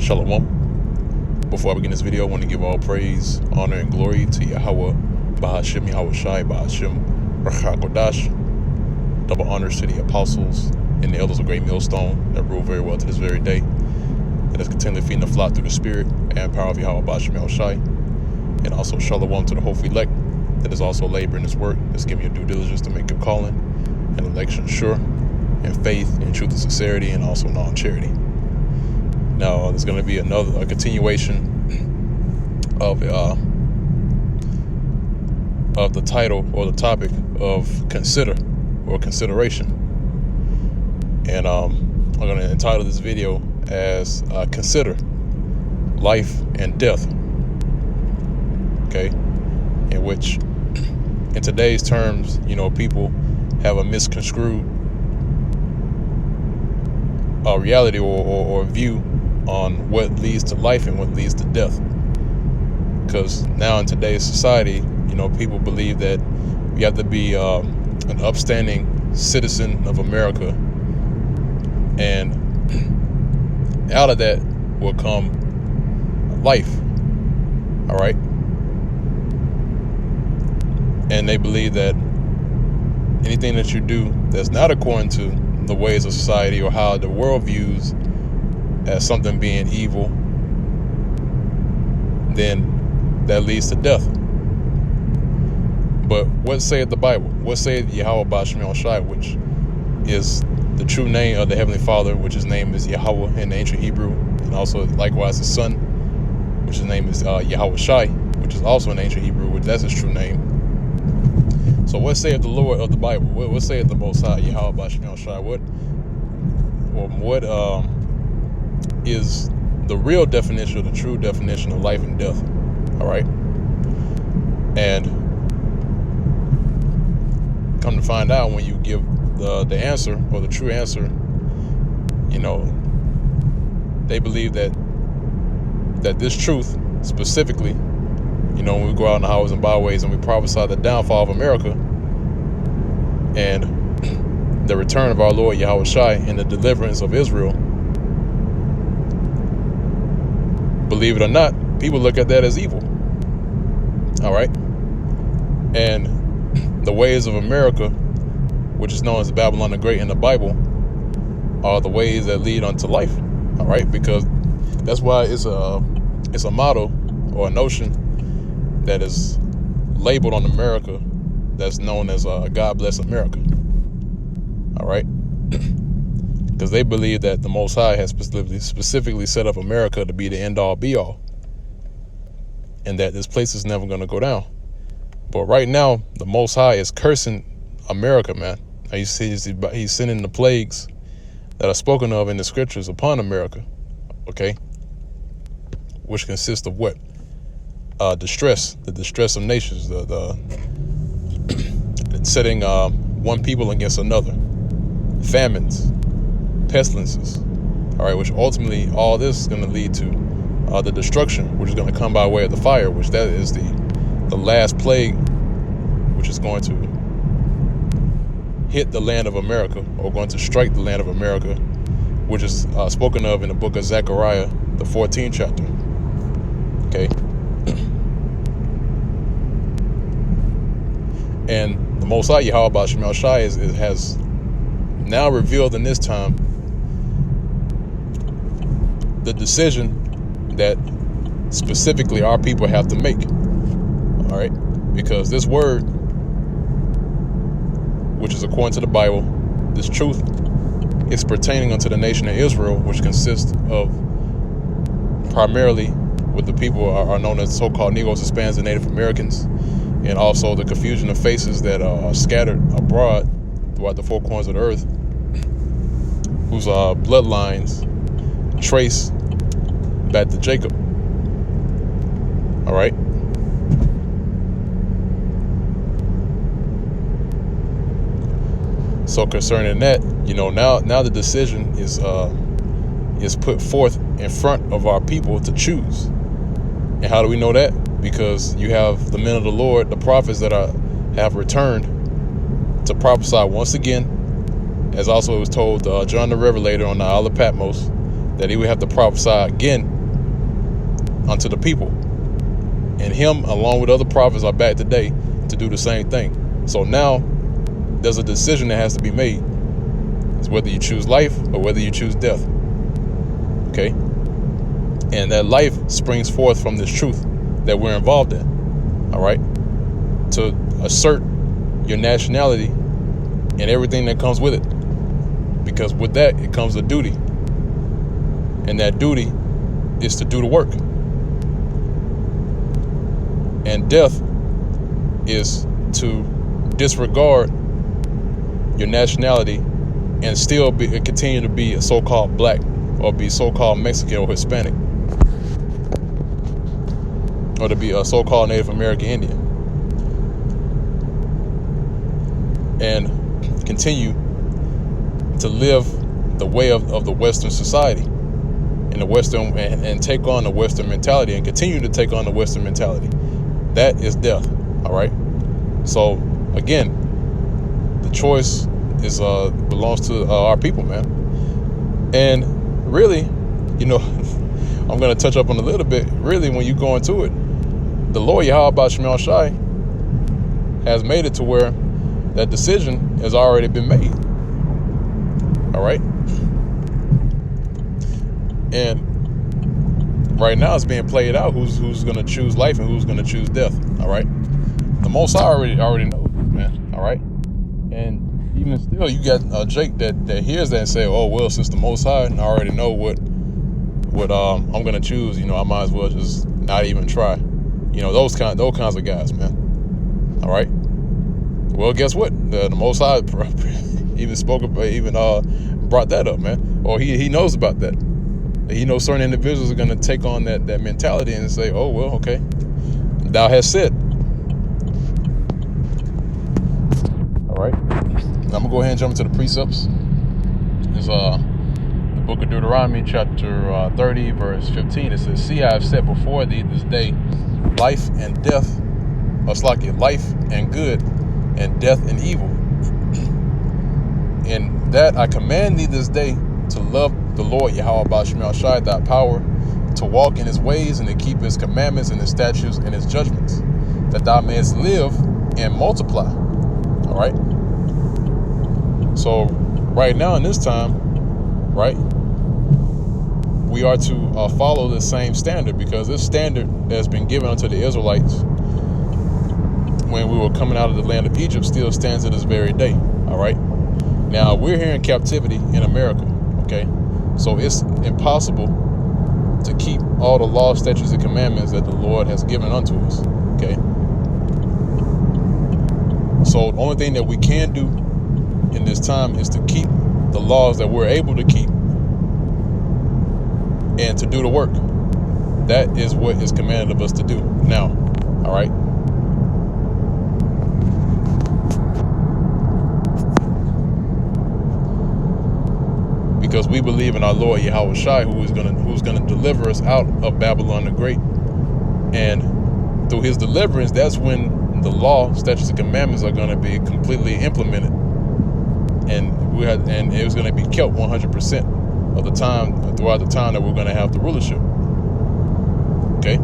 Shalom. Before I begin this video, I want to give all praise, honor, and glory to Yahweh, Bahashim, Yahweh Shai, Bahashim, Rachah Kodash. Double honors to the apostles and the elders of Great Millstone that rule very well to this very day, that is continually feeding the flock through the spirit and power of Yahweh, Bahashim, Yahweh Shai. And also Shalom to the hopeful elect that is also laboring this work, that's giving you due diligence to make your calling and election sure, and faith and truth and sincerity, and also non-charity. Now, there's going to be a continuation of the title or the topic of consider or consideration, and I'm going to entitle this video as consider life and death. Okay, in which, in today's terms, people have a misconstrued reality or view on what leads to life and what leads to death. Because now in today's society, people believe that you have to be an upstanding citizen of America, and out of that will come life. All right. And they believe that anything that you do that's not according to the ways of society or how the world views as something being evil, then that leads to death. But what saith the Bible? What saith Yahweh Bahashim Yahweh Shai, which is the true name of the Heavenly Father, which his name is Yahweh in the ancient Hebrew, and also likewise his son, which his name is Yahweh Shai, which is also in ancient Hebrew, which that's his true name. So what saith the Lord of the Bible? What saith the Most High, Yahweh Bahashim Yahweh Shai? What is the real definition or the true definition of life and death? All right. And come to find out, when you give the answer or the true answer, they believe that this truth specifically, when we go out in the highways and byways and we prophesy the downfall of America and the return of our Lord Yahweh Shai and the deliverance of Israel, believe it or not, people look at that as evil. All right. And the ways of America, which is known as Babylon the Great in the Bible, are the ways that lead unto life. All right. Because that's why it's a motto or a notion that is labeled on America that's known as God Bless America. All right. Because they believe that the Most High has specifically set up America to be the end all be all, and that this place is never going to go down. But right now, the Most High is cursing America, man. He's sending the plagues that are spoken of in the scriptures upon America. Okay. Which consists of what? Distress, the distress of nations, the setting one people against another, famines, pestilences. All right, which ultimately all this is going to lead to the destruction, which is going to come by way of the fire, which that is the last plague, which is going to hit the land of America, or going to strike the land of America, which is spoken of in the book of Zechariah, the 14th chapter. Okay. And the Most High, Yahweh Bahashim Yahweh Shai, has now revealed in this time the decision that specifically our people have to make. All right. Because this word, which is according to the Bible, this truth is pertaining unto the nation of Israel, which consists of primarily what the people are known as so-called Negroes, Hispanics, and Native Americans, and also the confusion of faces that are scattered abroad throughout the four corners of the earth, whose bloodlines trace back to Jacob. All right. So concerning that, now the decision is put forth in front of our people to choose. And how do we know that? Because you have the men of the Lord, the prophets that have returned to prophesy once again, as also was told John the Revelator on the Isle of Patmos, that he would have to prophesy again unto the people. And him, along with other prophets, are back today to do the same thing. So now there's a decision that has to be made. It's whether you choose life or whether you choose death. Okay? And that life springs forth from this truth that we're involved in. All right? To assert your nationality and everything that comes with it. Because with that, it comes a duty. And that duty is to do the work. And death is to disregard your nationality and still continue to be a so-called black or be so-called Mexican or Hispanic, or to be a so-called Native American Indian, and continue to live the way of the Western society and the Western and take on the Western mentality and continue to take on the Western mentality. That is death. All right. So again, the choice is belongs to our people, man. And really, you know, I'm going to touch up on a little bit. Really, when you go into it, the Lord Yahweh Shemel Shai has made it to where that decision has already been made. All right. And right now it's being played out who's going to choose life and who's going to choose death. All right. The Most High already knows, man. All right. And even still, you got Jake that hears that and say, oh, well, since the Most High already know what I'm going to choose, you know, I might as well just not even try. You know, those kinds of guys, man. All right. Well, guess what? The Most High even brought that up, man. Or he knows about that. He knows certain individuals are going to take on that mentality and say, oh, well, okay, thou hast said. All right. Now I'm going to go ahead and jump into the precepts. It's the book of Deuteronomy, chapter 30, verse 15. It says, see, I have set before thee this day life and death, life and good, and death and evil. And that I command thee this day to love the Lord Yahweh Shemel Shai, thy power, to walk in his ways and to keep his commandments and his statutes and his judgments, that thou mayest live and multiply. All right. So right now in this time, right, we are to follow the same standard, because this standard that's been given unto the Israelites when we were coming out of the land of Egypt still stands to this very day. All right. Now we're here in captivity in America. Okay. So it's impossible to keep all the laws, statutes, and commandments that the Lord has given unto us. Okay. So the only thing that we can do in this time is to keep the laws that we're able to keep and to do the work. That is what is commanded of us to do now. All right. Because we believe in our Lord Yahweh Shai, who's gonna deliver us out of Babylon the Great, and through his deliverance, that's when the law, statutes, and commandments are going to be completely implemented, and it was going to be kept 100% of the time throughout the time that we're going to have the rulership. Okay.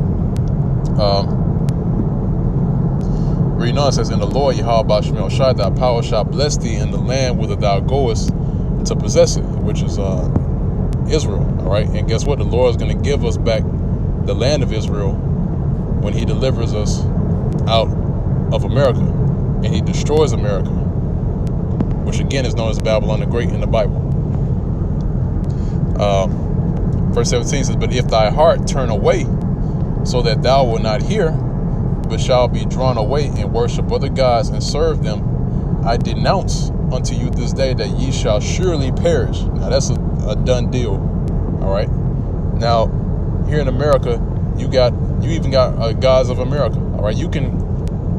Reading on, it says, "And the Lord Yahweh Shemel Shai, thy power shall bless thee in the land whither thou goest to possess it," which is Israel. All right. And guess what? The Lord is going to give us back the land of Israel when he delivers us out of America and he destroys America, which again is known as Babylon the Great in the Bible. Verse 17 says, "But if thy heart turn away, so that thou wilt not hear, but shall be drawn away and worship other gods and serve them, I denounce unto you this day that ye shall surely perish." Now that's a done deal. All right. Now here in America, you even got gods of America. All right. You can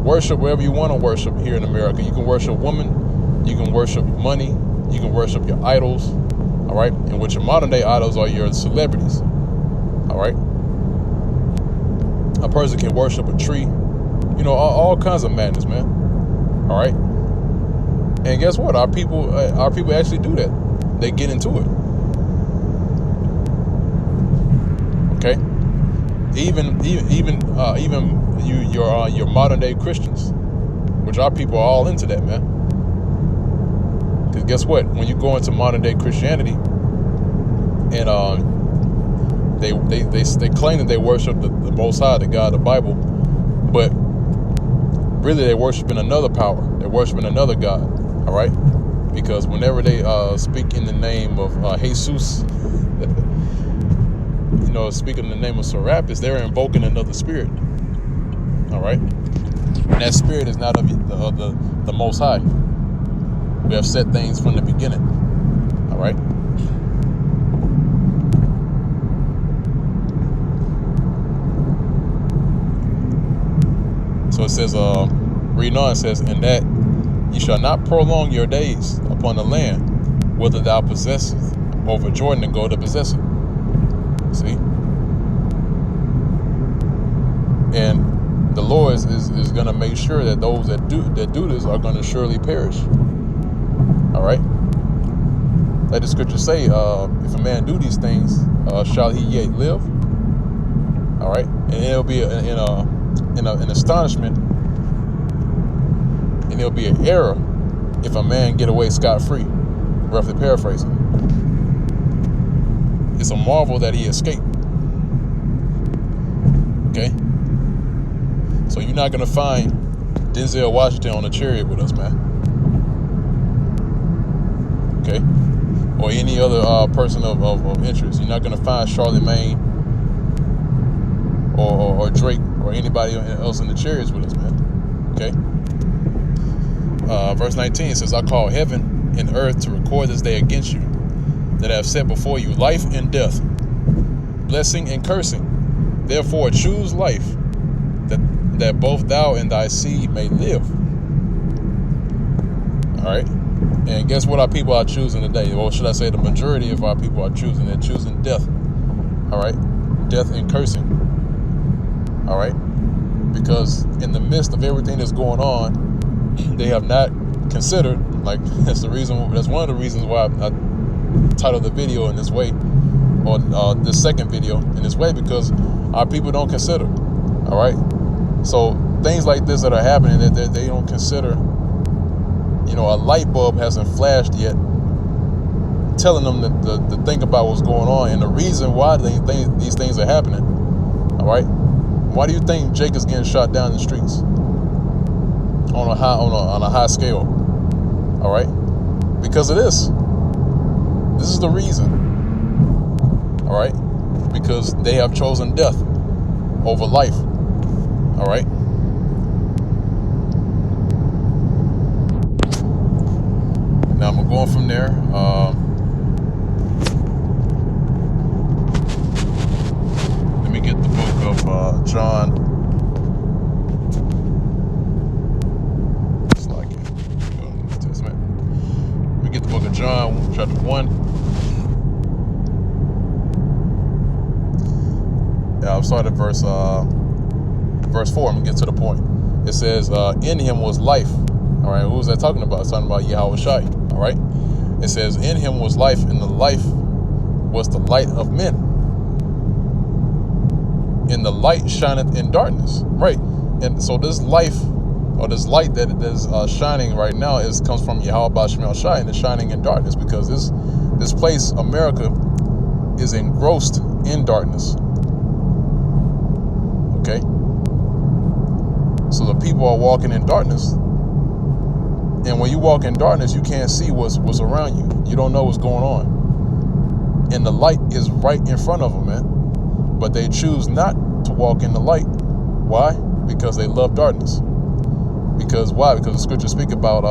worship wherever you want to worship here in America. You can worship women. You can worship money. You can worship your idols. All right. And what your modern day idols are your celebrities. All right. A person can worship a tree. You know, all kinds of madness, man. All right. And guess what? Our people actually do that. They get into it. Okay. Even your modern day Christians, which our people are all into that, man. Because guess what? When you go into modern day Christianity, and they claim that they worship the Most High, the God of the Bible, but really they're worshiping another power. They're worshiping another God. All right, because whenever they speak in the name of Jesus, speaking in the name of Serapis, they're invoking another spirit. All right, and that spirit is not of the Most High. We have set things from the beginning. All right. So it says, reading on, it says, "And that ye shall not prolong your days upon the land, whither thou possessest over Jordan, and go to possess it." See? And the Lord is going to make sure that those that do this are going to surely perish. All right? Let the scripture say, if a man do these things, shall he yet live? All right? And it'll be an astonishment, and it'll be an error if a man get away scot-free, roughly paraphrasing. It's a marvel that he escaped. Okay? So you're not going to find Denzel Washington on a chariot with us, man. Okay? Or any other person of interest. You're not going to find Charlemagne or Drake or anybody else in the chariots with us, man. Okay? Verse 19 says, "I call heaven and earth to record this day against you, that I have set before you life and death, blessing and cursing. Therefore choose life, that both thou and thy seed may live." All right? And guess what our people are choosing today? Or should I say the majority of our people are choosing? They're choosing death. All right? Death and cursing. All right? Because in the midst of everything that's going on, they have not considered, like, that's one of the reasons why I titled the video in this way, or this second video in this way, because our people don't consider. All right? So things like this that are happening, that they don't consider. A light bulb hasn't flashed yet, telling them to think about what's going on and the reason why these things are happening. All right? Why do you think Jake is getting shot down in the streets on a high scale? All right? Because of this. This is the reason. All right? Because they have chosen death over life. All right? Now I'm going from there. Let me get the book of John. It's like it. New Testament. Let me get the book of John, chapter 1. Yeah, I'll start at verse 4. I'm gonna get to the point. It says, "In him was life." All right, who's that talking about? It's talking about Yahweh Shai. All right, it says, "In him was life, and the life was the light of men. And the light shineth in darkness." Right, and so this life, or this light that is shining right now, comes from Yahweh Bashmel Shai, and it's shining in darkness because this place, America, is engrossed in darkness. Okay, so the people are walking in darkness. And when you walk in darkness, you can't see what's around you. You don't know what's going on. And the light is right in front of them, man. But they choose not to walk in the light. Why? Because they love darkness. Because why? Because the scriptures speak about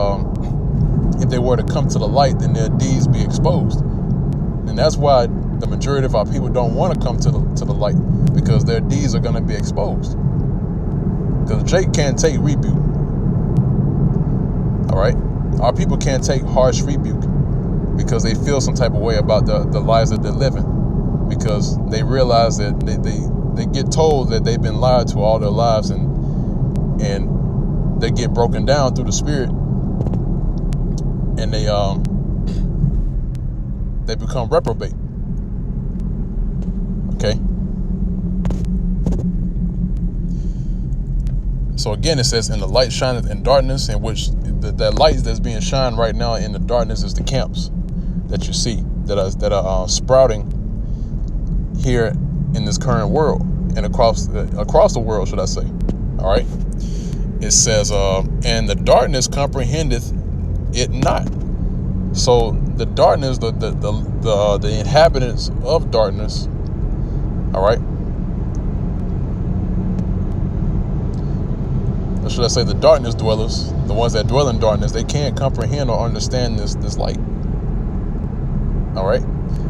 if they were to come to the light, then their deeds be exposed. And that's why the majority of our people don't want to come to the light, because their deeds are going to be exposed. Because Jake can't take rebuke. All right, our people can't take harsh rebuke because they feel some type of way about the lives that they're living, because they realize that they get told that they've been lied to all their lives, and they get broken down through the spirit, and they become reprobate. Okay, So again, it says, and the light shineth in darkness, in which that light that's being shined right now in the darkness is the camps that you see that are sprouting here in this current world and across the world, should I say? All right. It says, and the darkness comprehendeth it not. So the darkness, the inhabitants of darkness, all right. Or should I say the darkness dwellers, the ones that dwell in darkness, they can't comprehend or understand this light. All right.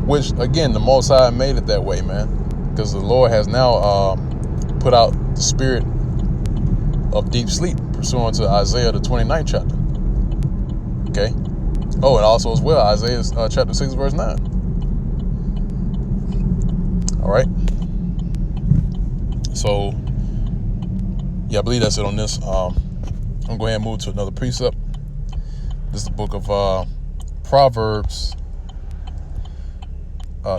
Which again, the Most High made it that way, man, because the Lord has now put out the spirit of deep sleep, pursuant to Isaiah the 29th chapter. Okay. Oh, and also as well, Isaiah chapter 6 verse 9. All right. So yeah, I believe that's it on this. I'm gonna go ahead and move to another precept. This is the book of Proverbs,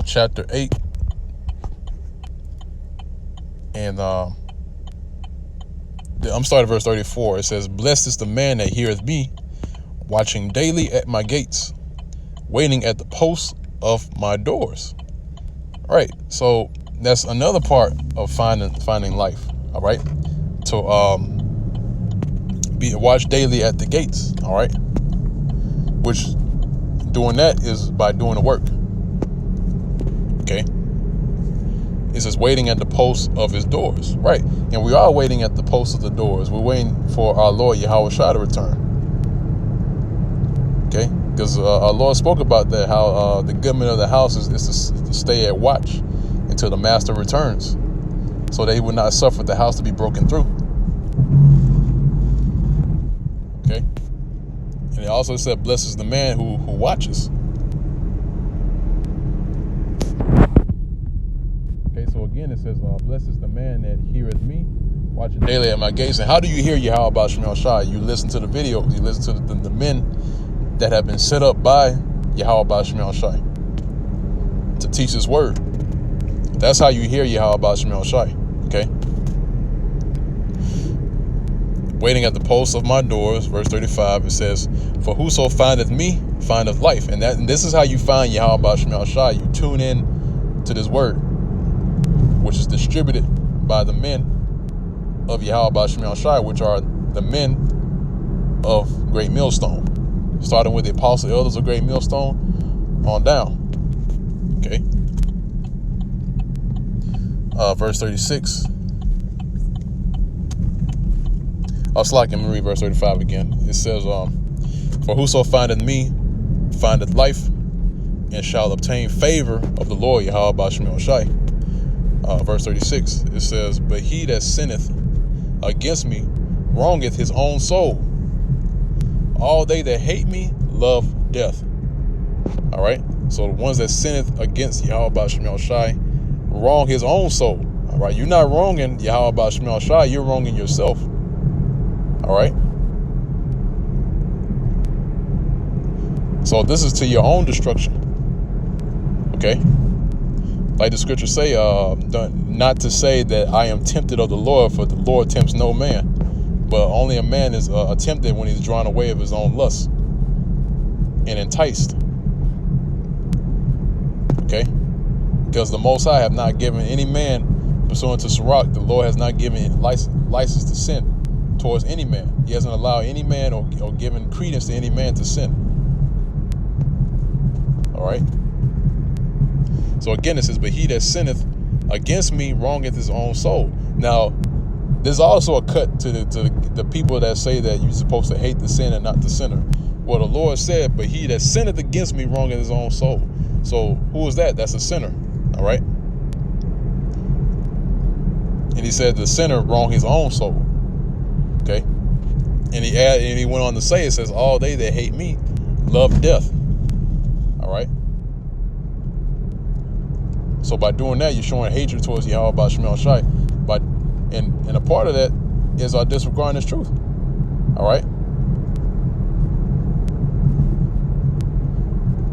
chapter 8, and I'm starting at verse 34. It says, "Blessed is the man that heareth me, watching daily at my gates, waiting at the posts of my doors." All right, so that's another part of finding life. All right, to be watch daily at the gates. All right, which doing that is by doing the work. Okay. It says waiting at the posts of his doors. Right. And we are waiting at the posts of the doors. We're waiting for our Lord Yahweh Shai to return. Okay. Because our Lord spoke about that, how the goodman of the house is to stay at watch until the master returns, so that he would not suffer the house to be broken through. Okay. And it also said, blessed is the man who watches. So again, it says, blessed is the man that heareth me, watching daily at my gates. And how do you hear Yahweh Shemel Shai? You listen to the videos, you listen to the men that have been set up by Yahweh Shemel Shai to teach his word. That's how you hear Yahweh Shemel Shai. Okay. Waiting at the posts of my doors, verse 35, it says, for whoso findeth me, findeth life. And this is how you find Yahweh Shemel Shai. You tune in to this word, which is distributed by the men of Yahweh Shemel Shai, which are the men of Great Millstone, starting with the apostle elders of Great Millstone on down. Okay. Verse 36. Let me read verse 35 again. It says, for whoso findeth me, findeth life, and shall obtain favor of the Lord Yahweh Shemel Shai. Verse 36, it says, but he that sinneth against me wrongeth his own soul. All they that hate me love death. All right. So the ones that sinneth against Yahweh Shemel Shai wrong his own soul. All right. You're not wronging Yahweh Shemel Shai. You're wronging yourself. All right. So this is to your own destruction. Okay. Like the scriptures say, not to say that I am tempted of the Lord, for the Lord tempts no man. But only a man is tempted when he's drawn away of his own lust and enticed. Okay? Because the Most High have not given any man, pursuant to Sirach, the Lord has not given license to sin towards any man. He hasn't allowed any man or given credence to any man to sin. All right? So again, it says, but he that sinneth against me wrongeth his own soul. Now, there's also a cut to the people that say that you're supposed to hate the sin and not the sinner. Well, the Lord said, but he that sinneth against me wrongeth his own soul. So who is that? That's a sinner. All right. And he said the sinner wronged his own soul. Okay. And he went on to say, it says, all they that hate me love death. All right. So by doing that, you're showing hatred towards Yahweh Shemel Shai. And a part of that is our disregarding his truth. All right?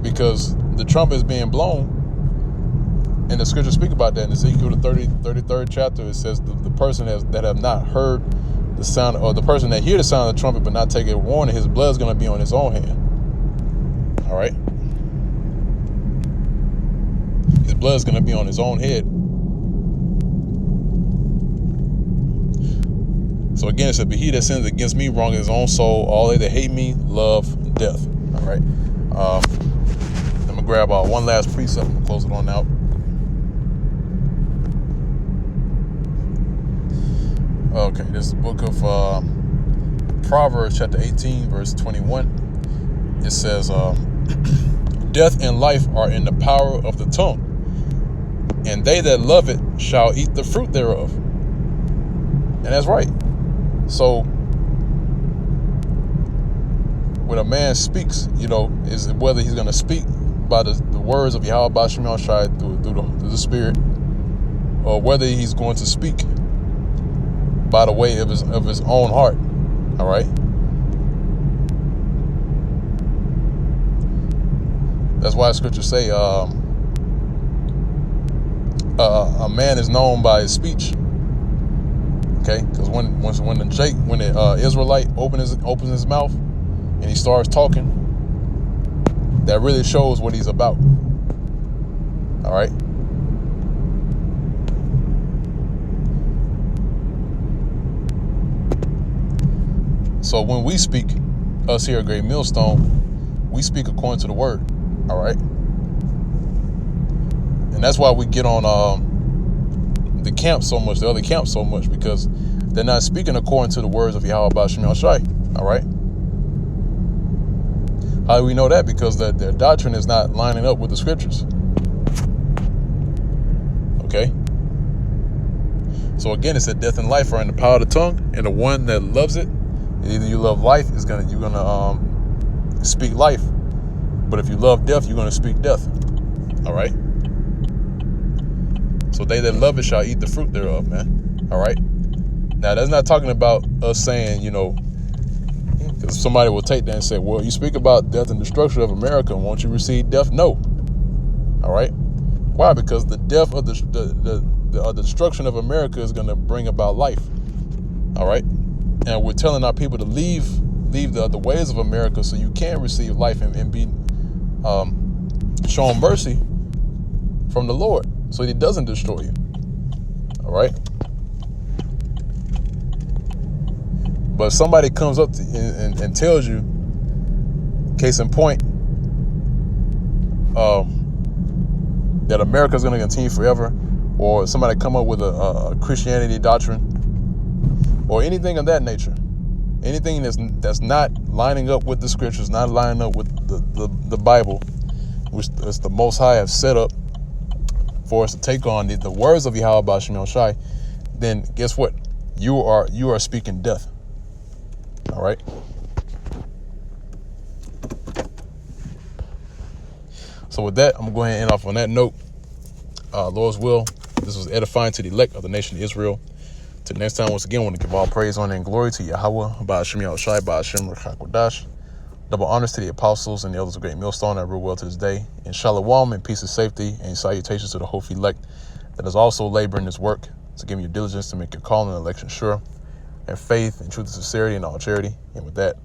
Because the trumpet is being blown, and the scriptures speak about that in Ezekiel the 33rd chapter. It says the person that have not heard the sound, or the person that hear the sound of the trumpet but not take a warning, his blood is going to be on his own hand. All right. His blood is going to be on his own head. So again, it said, but he that sins against me wrong his own soul. All they that hate me love death. All right. I'm going to grab one last precept and close it on out. Okay, this is the book of Proverbs chapter 18, verse 21. It says, death and life are in the power of the tongue, and they that love it shall eat the fruit thereof. And that's right. So when a man speaks, is whether he's going to speak by the words of Yahweh Ba'ashem Yahushai through the Spirit, or whether he's going to speak by the way of his own heart. All right. That's why scriptures say a man is known by his speech. Okay, because when the Israelite opens his mouth and he starts talking, that really shows what he's about. All right. So when we speak, us here at Great Millstone, we speak according to the word. All right. And that's why we get on the camp so much, the other camp so much, because they're not speaking according to the words of Yahweh Ba'ashem Yahushai. All right. How do we know that? Because their doctrine is not lining up with the scriptures. Okay. So again, it said death and life are in the power of the tongue, and the one that loves it, either you love life, you're gonna speak life. But if you love death, you're gonna speak death. All right. So they that love it shall eat the fruit thereof, man. All right. Now that's not talking about us saying, because somebody will take that and say, well, you speak about death and destruction of America, won't you receive death? No. All right. Why? Because the death of the destruction of America is going to bring about life. All right. And we're telling our people to leave the ways of America so you can receive life and be shown mercy from the Lord so he doesn't destroy you. All right. But if somebody comes up to and tells you, case in point, that America is going to continue forever, or somebody come up with a Christianity doctrine, or anything of that nature, anything that's not lining up with the scriptures, not lining up with the Bible, which is the Most High have set up for us to take on the words of Yahweh Ba'ashem Yahushai, then guess what? You are speaking death. All right. So with that, I'm going to go ahead and end off on that note. Lord's will, this was edifying to the elect of the nation of Israel. Till next time, once again, I want to give all praise, honor, and glory to Yahweh, Ba'ashem Yahushai, Ba'ashem Rechak. Double honors to the apostles and the elders of Great Millstone that rule well to this day. And shalom and peace and safety, and salutations to the hopeful elect that is also laboring this work to give you diligence to make your calling and election sure, and faith and truth and sincerity and all charity. And with that,